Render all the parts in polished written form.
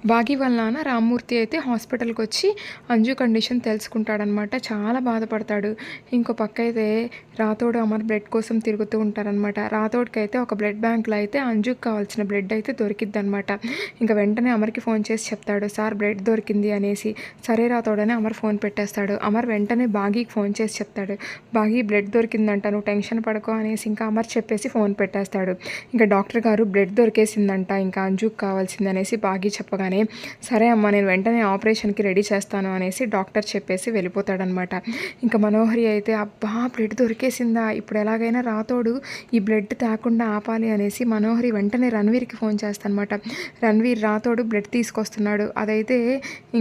భాగి వాళ్ళ నాన్న రామ్మూర్తి అయితే హాస్పిటల్‌కొచ్చి అంజు కండిషన్ తెలుసుకుంటాడనమాట. చాలా బాధపడతాడు. ఇంకో పక్కయితే రాథోడు, అమర్ బ్లడ్ కోసం తిరుగుతూ ఉంటారనమాట. రాథోడ్‌కైతే ఒక బ్లడ్ బ్యాంక్‌లో అయితే అంజుకి కావాల్సిన బ్లడ్ అయితే దొరికిద్దనమాట. ఇంక వెంటనే అమర్‌కి ఫోన్ చేసి చెప్తాడు, సార్ బ్లడ్ దొరికింది అనేసి. సరే రాథోడ్ అని అమర్ ఫోన్ పెట్టేస్తాడు. అమర్ వెంటనే భాగీకి ఫోన్ చేసి చెప్తాడు, భాగీ బ్లడ్ దొరికిందంట, నువ్వు టెన్షన్ పడకు అనేసి ఇంకా అమర్ చెప్పేసి ఫోన్ పెట్టేస్తాడు. ఇంకా డాక్టర్ గారు బ్లడ్ దొరికేసిందంట, ఇంకా అంజుకి కావాల్సింది అనేసి భాగీ చెప్పగానే సరే అమ్మ నేను వెంటనే ఆపరేషన్కి రెడీ చేస్తాను అనేసి డాక్టర్ చెప్పేసి వెళ్ళిపోతాడనమాట. ఇంకా మనోహరి అయితే అబ్బా బ్లడ్ దొరికేసిందా, ఇప్పుడు ఎలాగైనా రాథోడు ఈ బ్లడ్ తాకుండా ఆపాలి అనేసి మనోహరి వెంటనే రణవీర్కి ఫోన్ చేస్తానమాట. రణవీర్ రాథోడు బ్లడ్ తీసుకొస్తున్నాడు, అదైతే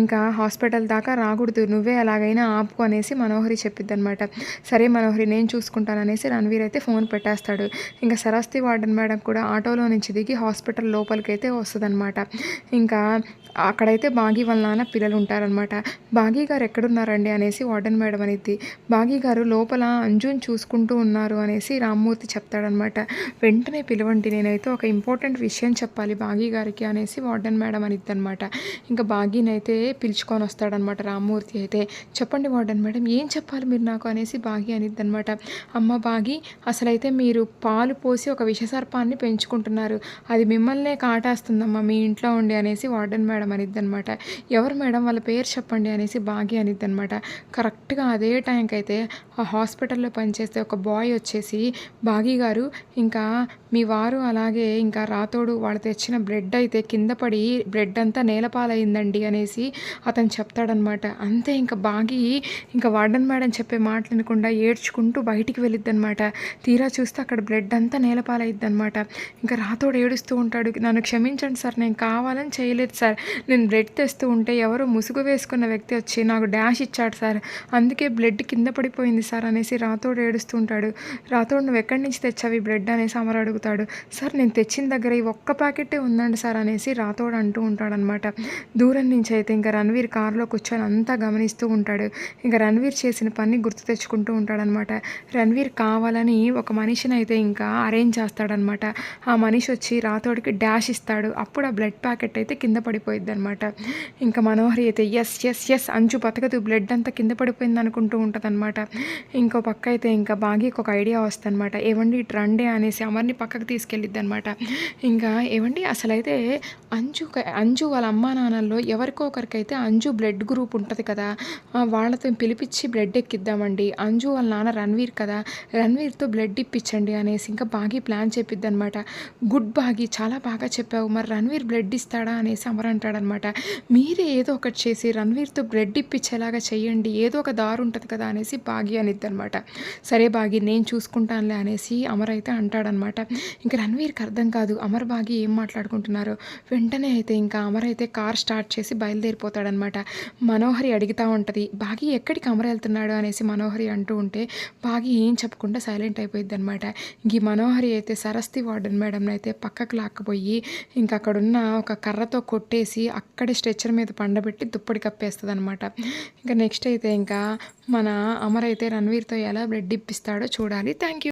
ఇంకా హాస్పిటల్ దాకా రాకూడదు, నువ్వే ఎలాగైనా ఆపు అనేసి మనోహరి చెప్పిద్ది అనమాట. సరే మనోహరి నేను చూసుకుంటాను అనేసి రణవీర్ అయితే ఫోన్ పెట్టేస్తాడు. ఇంకా సరస్వతి వార్డెన్ మేడం కూడా ఆటోలో నుంచి దిగి హాస్పిటల్ లోపలికైతే వస్తుందన్నమాట. ఇంకా అక్కడైతే భాగి వాళ్ళ నాన్న పిల్లలు ఉంటారనమాట. భాగి గారు ఎక్కడున్నారండి అనేసి వార్డెన్ మేడం అనిద్ది. భాగి గారు లోపల అంజుని చూసుకుంటూ ఉన్నారు అనేసి రామ్మూర్తి చెప్తాడనమాట. వెంటనే పిలవండి, నేనైతే ఒక ఇంపార్టెంట్ విషయం చెప్పాలి భాగి గారికి అనేసి వార్డెన్ మేడం అనిద్ది అనమాట. ఇంకా భాగిని అయితే పిలుచుకొని వస్తాడనమాట రామ్మూర్తి అయితే. చెప్పండి వార్డెన్ మేడం ఏం చెప్పాలి మీరు నాకు అనేసి భాగి అనిద్ది అనమాట. అమ్మ భాగి, అసలైతే మీరు పాలు పోసి ఒక విషసర్పాన్ని పెంచుకుంటున్నారు, అది మిమ్మల్నే కాటేస్తుందమ్మా మీ ఇంట్లో ఉండి అనేసి వార్డెన్ మేడం అనిద్ది అనమాట. ఎవరు మేడం వాళ్ళ పేరు చెప్పండి అనేసి భాగి అనిద్ది అనమాట. కరెక్ట్గా అదే టైంకి అయితే ఆ హాస్పిటల్లో పనిచేస్తే ఒక బాయ్ వచ్చేసి, భాగి గారు ఇంకా మీ వారు అలాగే ఇంకా రాథోడు వాళ్ళు తెచ్చిన బ్లడ్ అయితే కింద పడి బ్లడ్ అంతా నేలపాలైందండి అనేసి అతను చెప్తాడనమాట. అంతే ఇంకా భాగి ఇంకా వార్డెన్ మేడం చెప్పే మాటలు వినకుండా ఏడ్చుకుంటూ బయటికి వెళ్ళిద్ది అనమాట. తీరా చూస్తే అక్కడ బ్లడ్ అంతా నేలపాలైద్ది అనమాట. ఇంకా రాథోడు ఏడుస్తూ ఉంటాడు, నన్ను క్షమించండి సార్, నేను కావాలని చేయలేదు సార్, నేను బ్లడ్ తెస్తూ ఉంటే ఎవరో ముసుగు వేసుకున్న వ్యక్తి వచ్చి నాకు డాష్ ఇచ్చాడు సార్, అందుకే బ్లడ్ కింద పడిపోయింది సార్ అనేసి రాథోడు ఏడుస్తూ ఉంటాడు. రాథోడు నువ్వు ఎక్కడి నుంచి తెచ్చావు ఈ బ్లడ్ అనేసి అమర్ అడుగుతాడు. సార్ నేను తెచ్చిన దగ్గర ఈ ఒక్క ప్యాకెటే ఉందండి సార్ అనేసి రాథోడు అంటూ ఉంటాడనమాట. దూరం నుంచి అయితే ఇంకా రణవీర్ కారులో కూర్చొని అంతా గమనిస్తూ ఉంటాడు. ఇంకా రణవీర్ చేసిన పని గుర్తు తెచ్చుకుంటూ ఉంటాడనమాట. రణవీర్ కావాలని ఒక మనిషిని అయితే ఇంకా అరేంజ్ చేస్తాడనమాట. ఆ మనిషి వచ్చి రాథోడికి డాష్ ఇస్తాడు. అప్పుడు ఆ బ్లడ్ ప్యాకెట్ అయితే కింద పడిపోయిద్ది అనమాట. ఇంకా మనోహరి అయితే ఎస్ ఎస్ ఎస్ అంజు బతకదు, బ్లడ్ అంతా కింద పడిపోయింది అనుకుంటూ ఉంటుంది అనమాట. ఇంకో పక్క అయితే ఇంకా భాగ్యకి ఒక ఐడియా వస్తుంది అనమాట. ఏవండి ఇటు రండి అనేసి అమర్ని పక్కకు తీసుకెళ్ళిద్ది అనమాట. ఇంకా ఏవండి అసలైతే అంజు వాళ్ళ అమ్మా నాన్నల్లో ఎవరికో ఒకరికైతే అంజు బ్లడ్ గ్రూప్ ఉంటుంది కదా, వాళ్ళతో పిలిపించి బ్లడ్ ఎక్కిద్దామండి, అంజు వాళ్ళ నాన్న రణవీర్ కదా, రణవీర్తో బ్లడ్ ఇప్పించండి అనేసి ఇంకా భాగి ప్లాన్ చెప్పిద్ది అనమాట. గుడ్ భాగి, చాలా బాగా చెప్పావు, మరి రణవీర్ బ్లడ్ ఇస్తాడా అనేసి అమర్ అంటాడనమాట. మీరే ఏదో ఒకటి చేసి రణవీర్తో బ్లడ్ ఇప్పించేలాగా చెయ్యండి, ఏదో ఒక దారి ఉంటుంది కదా అనేసి భాగి అనిద్ది అనమాట. సరే భాగి నేను చూసుకుంటానులే అనేసి అమర్ అయితే అంటాడనమాట. ఇంకా రణవీర్కి అర్థం కాదు అమర్ భాగి ఏం మాట్లాడుకుంటున్నారో. వెంటనే అయితే ఇంకా అమర్ అయితే కార్ స్టార్ట్ చేసి బయలుదేరిపోతాడనమాట. మనోహరి అడుగుతూ ఉంటుంది, భాగి ఎక్కడికి అమర్ వెళ్తున్నాడు అనేసి మనోహరి అంటూ ఉంటే భాగి ఏం చెప్పకుండా సైలెంట్ అయిపోయింది అనమాట. ఇంక ఈ మనోహరి అయితే సరస్వతి వార్డెన్ మేడంని అయితే పక్కకు లాక్కుపోయి ఇంకా అక్కడున్న ఒక కర్రతో కొట్టేసి అక్కడే స్ట్రెచ్చర్ మీద పండబెట్టి దుప్పటి కప్పేస్తుంది అనమాట. ఇంకా నెక్స్ట్ అయితే ఇంకా మన అమర్ అయితే రణవీర్తో ఎలా బ్లడ్ ఇప్పిస్తాడో చూడాలి. Thank you.